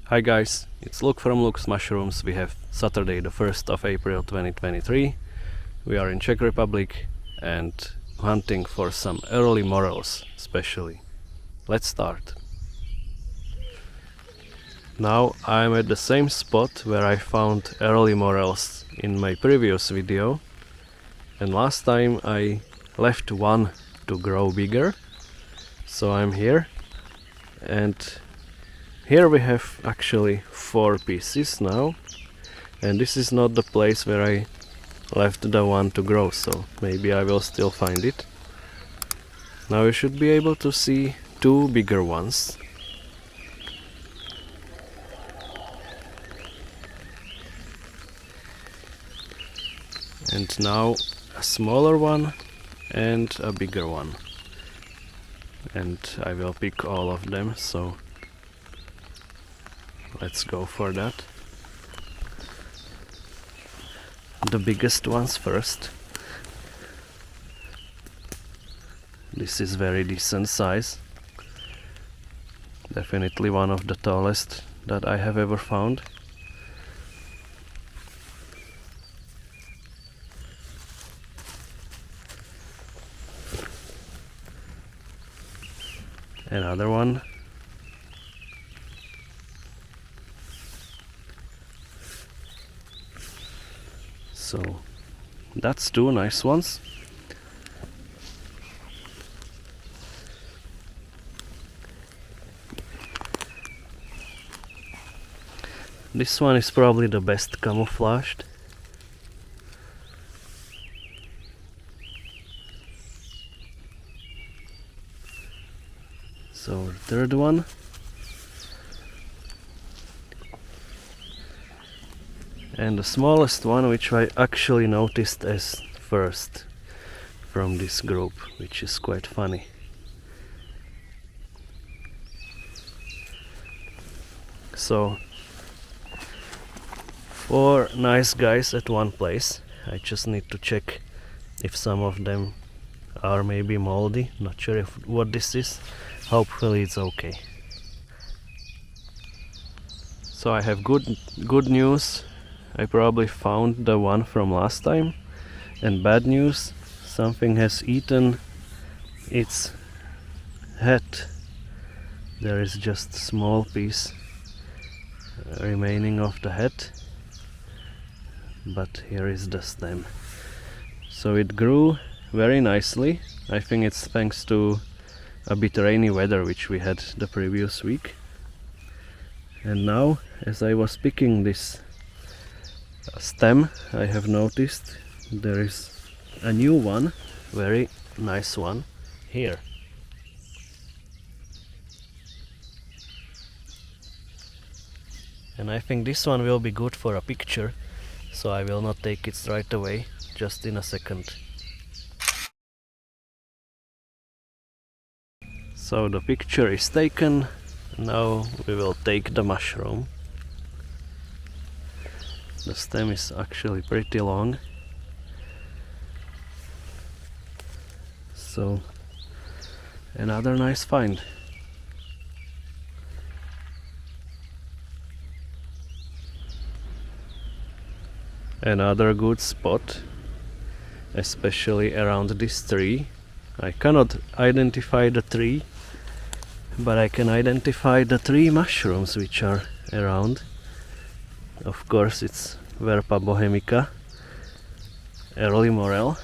Hi guys, it's Luke from Luke's Mushrooms. We have Saturday the 1st of April 2023. We are in Czech Republic and hunting for some early morels especially. Let's start. Now I'm at the same spot where I found early morels in my previous video, and last time I left one to grow bigger, so I'm here, and here we have actually 4 pieces now, and this is not the place where I left the one to grow, so maybe I will still find it. Now you should be able to see 2 bigger ones. And now a smaller one and a bigger one. And I will pick all of them, so let's go for that. The biggest ones first. This is very decent size. Definitely one of the tallest that I have ever found. Another one. So that's 2 nice ones. This one is probably the best camouflaged. So the third one. And the smallest one, which I actually noticed as first from this group, which is quite funny. So 4 nice guys at one place. I just need to check if some of them are maybe moldy. Not sure what this is. Hopefully it's okay. So I have good news. I probably found the one from last time, and bad news, something has eaten its head. There is just a small piece remaining of the head, but here is the stem. So it grew very nicely. I think it's thanks to a bit rainy weather which we had the previous week. And now, as I was picking this stem, I have noticed there is a new one, very nice one, here. And I think this one will be good for a picture, so I will not take it right away, just in a second. So the picture is taken, now we will take the mushroom. The stem is actually pretty long. So another nice find. Another good spot, especially around this tree. I cannot identify the tree, but I can identify the 3 mushrooms which are around. Of course it's Verpa bohemica, early morel,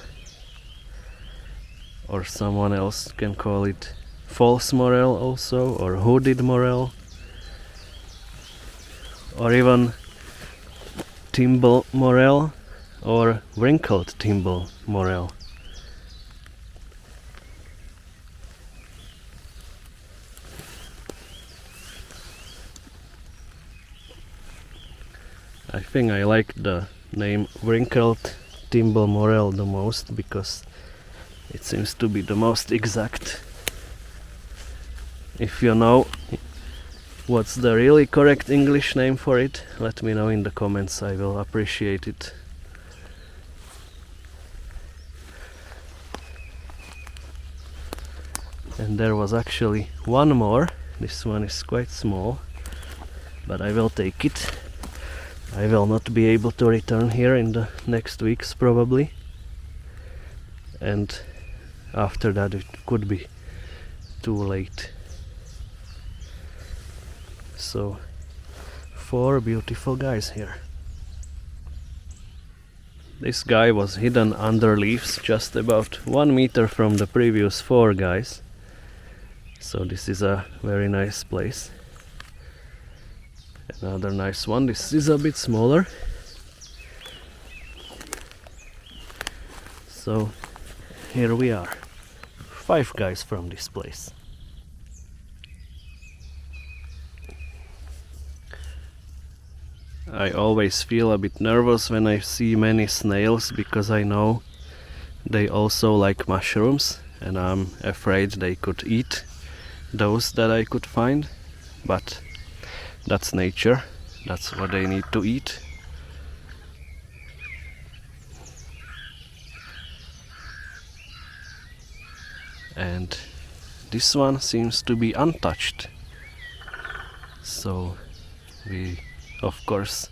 or someone else can call it false morel also, or hooded morel, or even thimble morel, or wrinkled thimble morel. I think I like the name Wrinkled thimble morel the most, because it seems to be the most exact. If you know what's the really correct English name for it, let me know in the comments, I will appreciate it. And there was actually one more. This one is quite small. but I will take it. I will not be able to return here in the next weeks probably, and after that it could be too late. So 4 beautiful guys here. This guy was hidden under leaves just about 1 meter from the previous 4 guys. So this is a very nice place. Another nice one. This is a bit smaller. So here we are. 5 guys from this place. I always feel a bit nervous when I see many snails because I know they also like mushrooms and I'm afraid they could eat those that I could find, but that's nature, that's what they need to eat. And this one seems to be untouched, so we of course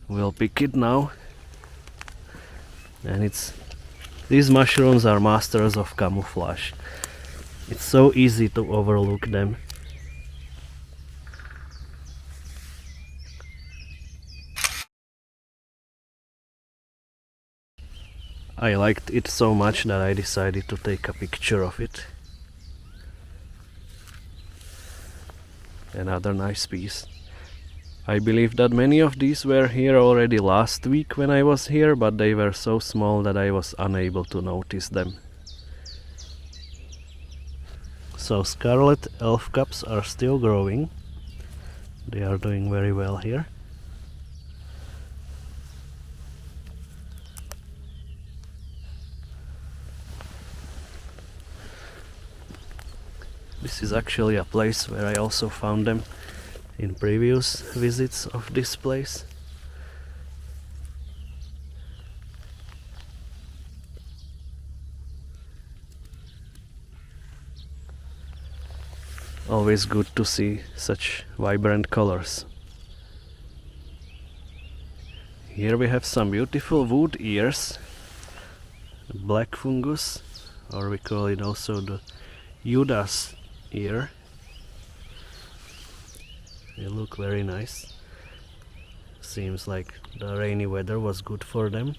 will pick it now. And these mushrooms are masters of camouflage. It's so easy to overlook them. I liked it so much that I decided to take a picture of it. Another nice piece. I believe that many of these were here already last week when I was here, but they were so small that I was unable to notice them. So Scarlet elf cups are still growing. They are doing very well here. This is actually a place where I also found them in previous visits of this place. Always good to see such vibrant colors. Here we have some beautiful wood ears, black fungus, or we call it also the Judas ear. They look very nice. Seems like the rainy weather was good for them.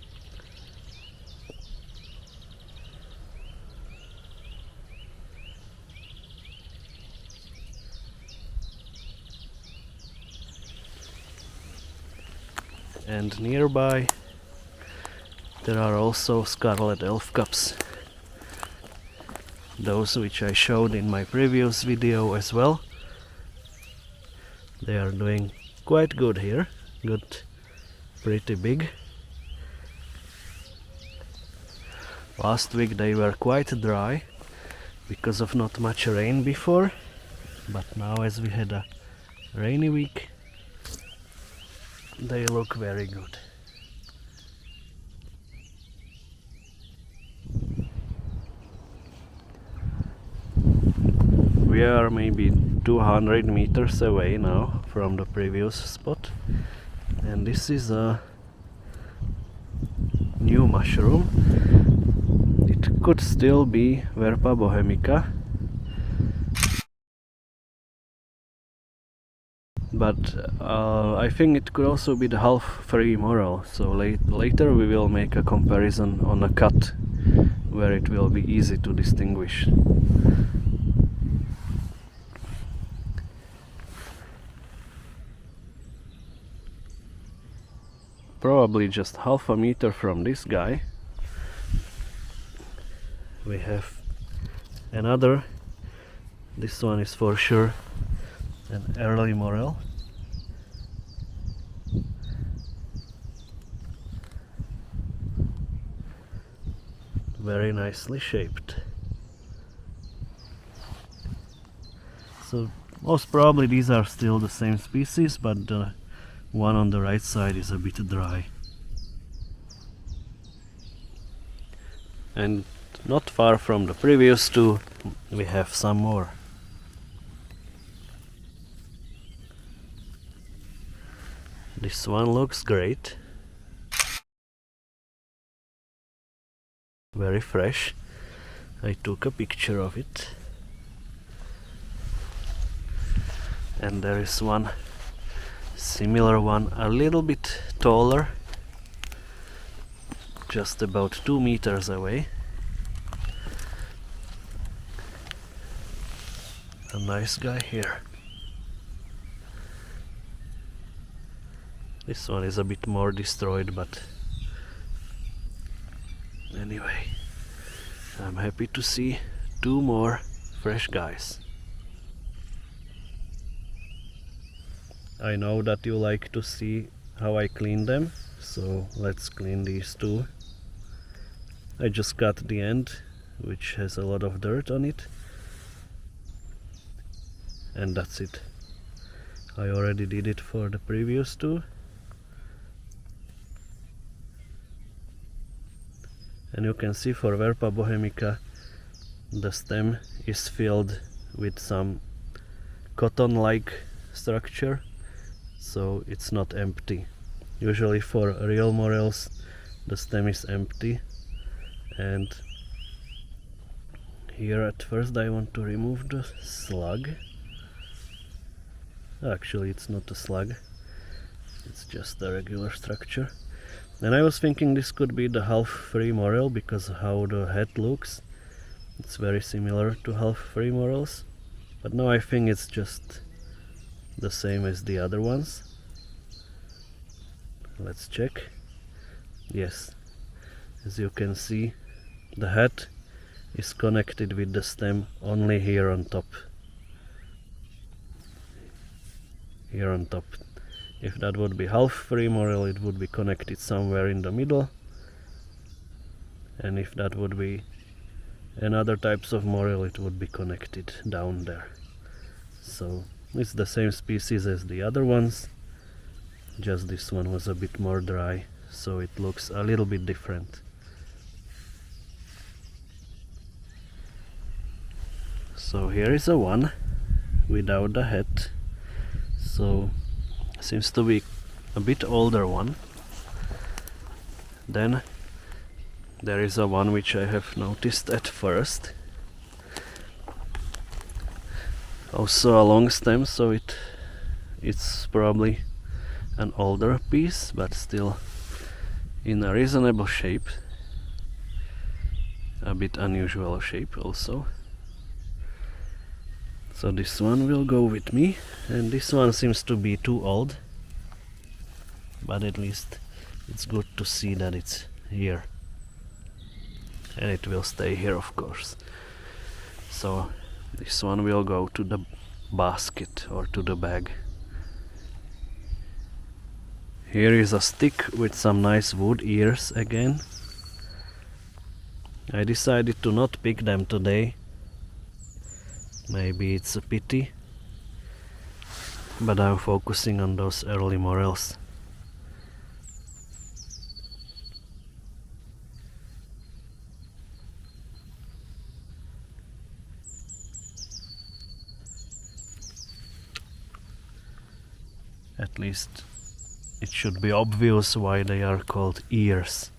And nearby there are also Scarlet elf cups. Those which I showed in my previous video as well. They are doing quite good here. Good, pretty big. Last week they were quite dry because of not much rain before, but now as we had a rainy week, they look very good. We are maybe 200 meters away now from the previous spot, and this is a new mushroom. It could still be Verpa bohemica, but I think it could also be the half-free morel, so later we will make a comparison on a cut where it will be easy to distinguish. Probably just half a meter from this guy we have another. This one is for sure an early morel. Very nicely shaped. So most probably these are still the same species, but the one on the right side is a bit dry. And not far from the previous two we have some more. This one looks great. Very fresh. I took a picture of it. And there is one similar one, a little bit taller, just about 2 meters away. A nice guy here. This one is a bit more destroyed, but anyway, I'm happy to see 2 more fresh guys. I know that you like to see how I clean them, so let's clean these 2. I just cut the end, which has a lot of dirt on it, and that's it. I already did it for the previous 2. And you can see for Verpa bohemica the stem is filled with some cotton-like structure, so it's not empty. Usually for real morels the stem is empty, and here at first I want to remove the slug. Actually, it's not a slug, it's just a regular structure. And I was thinking this could be the half-free morel, because how the head looks, it's very similar to half-free morels. But now I think it's just the same as the other ones. Let's check. Yes, as you can see, the head is connected with the stem only here on top. Here on top. If that would be half-free morel, it would be connected somewhere in the middle. And if that would be another types of morel, it would be connected down there. So it's the same species as the other ones, just this one was a bit more dry, so it looks a little bit different. So here is a one without the head. So seems to be a bit older one. Then there is a one which I have noticed at first. Also a long stem, so it's probably an older piece, but still in a reasonable shape. A bit unusual shape also. So this one will go with me, and this one seems to be too old, but at least it's good to see that it's here, and it will stay here, of course. So this one will go to the basket or to the bag. Here is a stick with some nice wood ears again. I decided to not pick them today. Maybe it's a pity, but I'm focusing on those early morels. At least it should be obvious why they are called ears,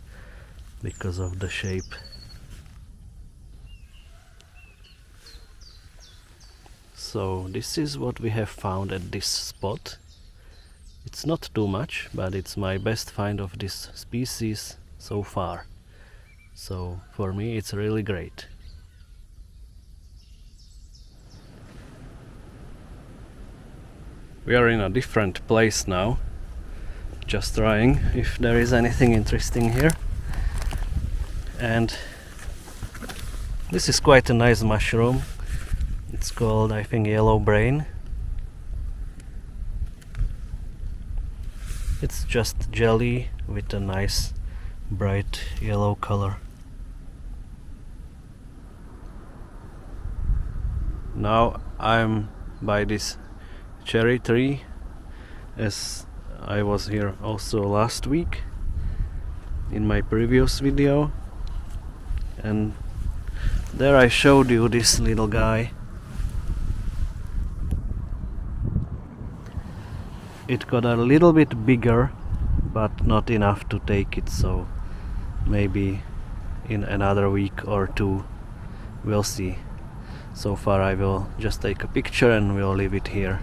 because of the shape. So this is what we have found at this spot. It's not too much, but it's my best find of this species so far. So for me it's really great. We are in a different place now. Just trying if there is anything interesting here. And this is quite a nice mushroom. It's called, I think, yellow brain. It's just jelly with a nice bright yellow color. Now I'm by this cherry tree, as I was here also last week in my previous video, and there I showed you this little guy. it got a little bit bigger, but not enough to take it, so maybe in another week or two we'll see. So far I will just take a picture and we'll leave it here.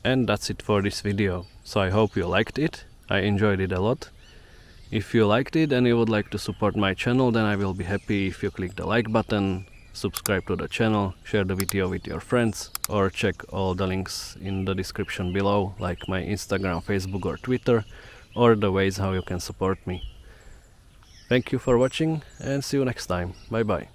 And that's it for this video. So I hope you liked it. I enjoyed it a lot. If you liked it and you would like to support my channel, then I will be happy if you click the like button, subscribe to the channel, share the video with your friends, or check all the links in the description below, like my Instagram, Facebook or Twitter, or the ways how you can support me. Thank you for watching and see you next time. Bye bye.